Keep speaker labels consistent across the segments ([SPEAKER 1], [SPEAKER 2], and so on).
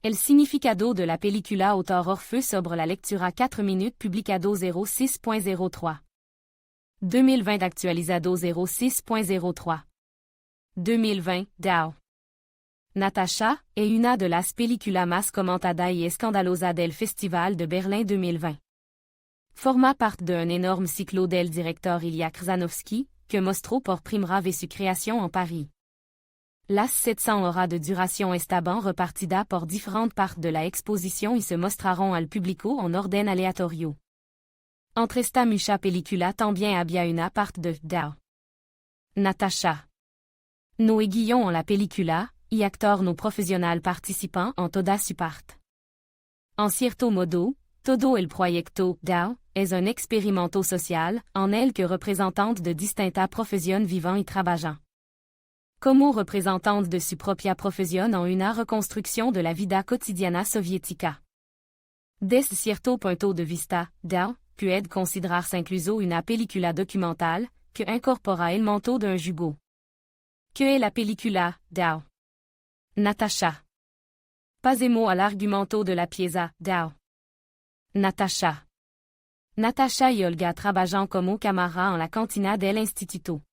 [SPEAKER 1] El significado de la película autor Orfeu sobre la lectura 4 minutes publicado 06.03. 2020 actualizado 06.03. 2020, DAO. Natasha est una de las películas más comentada y escandalosa del Festival de Berlin 2020. Forma parte d'un énorme cyclo del director Ilya Krzanovski, que mostró por primera vez su création en Paris. Las 700 horas de duración estaban repartidas por différentes partes de la exposición y se mostraron al público en orden aleatorio. Entre esta mucha película también había una parte de DAO. Natasha. No aiguillons en la película, y acteurs no profesional participan en toda su parte. En cierto modo, todo el proyecto DAO es un experimento social, en el que representantes de distintas profesiones vivant y trabajan. Como representantes de su propia profesión en una reconstrucción de la vida cotidiana soviética. Desde cierto punto de vista, DAO puede considerarse incluso una película documental, que incorpora el manto d'un jugo. Que est la película DAO? Natasha. Pasemos al argumento de la pieza DAO. Natasha. Natasha y Olga trabajan como cámara en la cantina del instituto.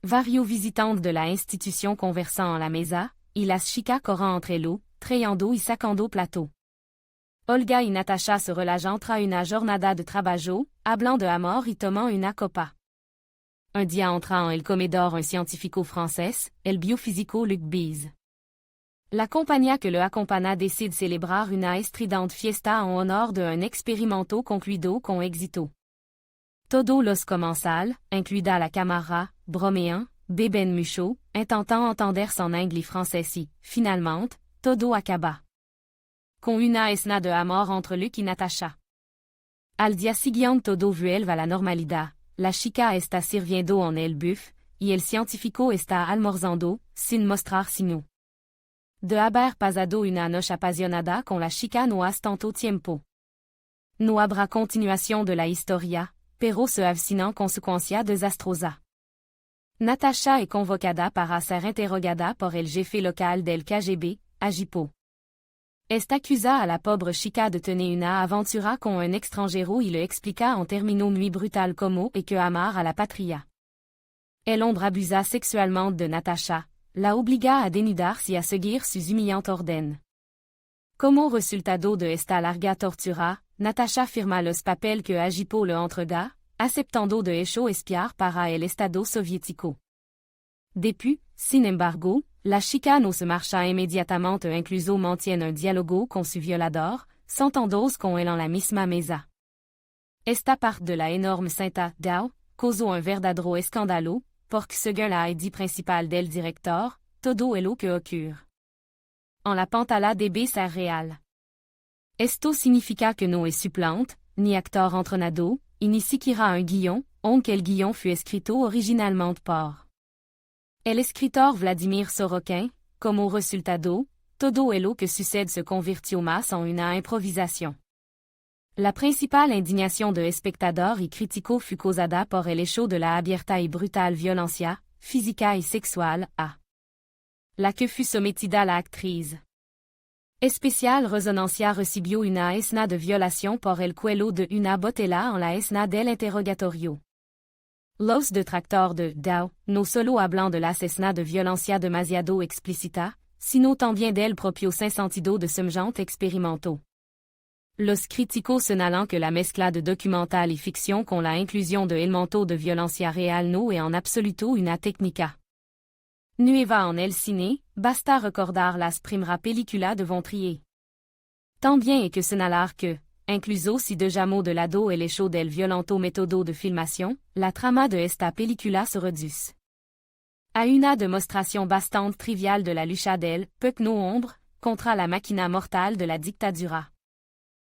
[SPEAKER 1] Varios visitantes de la institución conversan en la mesa, y las chicas corren entre elles, trayendo y sacando plato. Olga y Natasha se relajan tras una jornada de trabajo, hablant de amor y tomant una copa. Un día entra en el comedor un científico francés, el biofísico Luc Bise. La compañía que le acompaña decide celebrar una estridente fiesta en honor de un experimento concluido con éxito. Todos los comensales, incluida la cámara, broméan, beben mucho, intentant entender son anglais français y, finalement, todo acaba. Con una escena de amor entre Luc y Natasha. Al día siguiente todo vuelve a la normalidad, la chica está sirviendo en el buff, y el científico está almorzando, sin mostrar signos de haber pasado una noche apasionada con la chica no hace tanto tiempo. No habrá continuación de la historia, pero se avecinan consecuencias desastrosas. Natasha est convocada para ser interrogada por el jefe local del KGB, Agipo. Est accusa a la pobre chica de tener una aventura con un extranjero y le explica en términos muy brutal como et que amar a la patria. El hombre abusa sexuellement de Natasha, la obliga a denudarse y a seguir sus humillantes órdenes. Como resultado de esta larga tortura, Natasha firma los papeles que Agipo le entrega, aceptando de hecho espiar para el Estado soviético. Depuis, sin embargo, la chica no se marcha inmediatamente e incluso mantiene un diálogo con su violador, sentándose con él en la misma mesa. Esta parte de la enorme cinta DAO causó un verdadero escándalo, porque según la ID principal del director, todo es lo que ocurre. En la pantalla debe ser real. Esto significa que no es suplente, ni actor entrenado, y ni siquiera un guion, aunque el guion fut escrito originalmente por el escritor Vladimir Sorokin. Como resultado, todo lo que sucede se convirtió más en una improvisación. La principal indignación de espectador y crítico fut causada por el hecho de la abierta y brutal violencia, física y sexual, a la que fut sometida la actriz. Especial resonancia recibió una escena de violación por el cuello de una botella en la escena del interrogatorio. Los detractores de DAO no solo hablan de la escena de violencia demasiado explícita, sino también del propio sentido de semejante experimento. Los críticos señalan que la mezcla de documental y ficción con la inclusión de elementos de violencia real no es en absoluto una técnica nueva en el cine, basta recordar las primeras películas de Von Trier. También hay que señalar que, incluso si dejamos de lado el hecho del violento método de filmación, la trama de esta película se reduce a una demostración bastante trivial de la lucha del pequeño hombre contra la máquina mortal de la dictadura.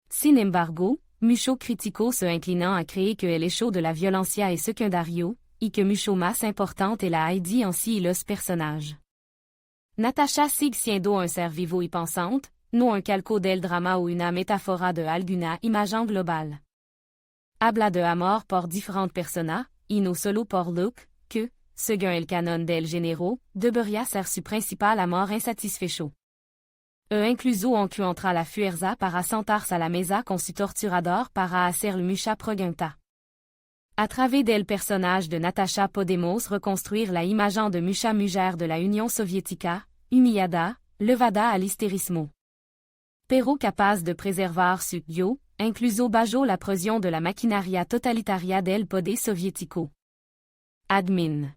[SPEAKER 1] Sin embargo, muchos críticos se inclinan a creer que el hecho de la violencia es secundario, y que mucho más importante es la ID en sí y los personajes. Natasha sigue siendo un ser vivo y pensante, no un calco del drama o una metáfora de alguna imagen global. Habla de amor por diferentes personas, y no solo por Luc, que, según el canon del género, debería ser su principal amor insatisfecho. incluso encuentra la fuerza para sentarse a la mesa con su torturador para hacer mucha pregunta. À travers del personnage de Natasha podemos reconstruire la imagen de mucha mujer de la Unión Soviética, humillada, levada al histerismo. Pero capaz de preservar su yo, incluso bajo la presión de la maquinaria totalitaria del poder soviético. Admin.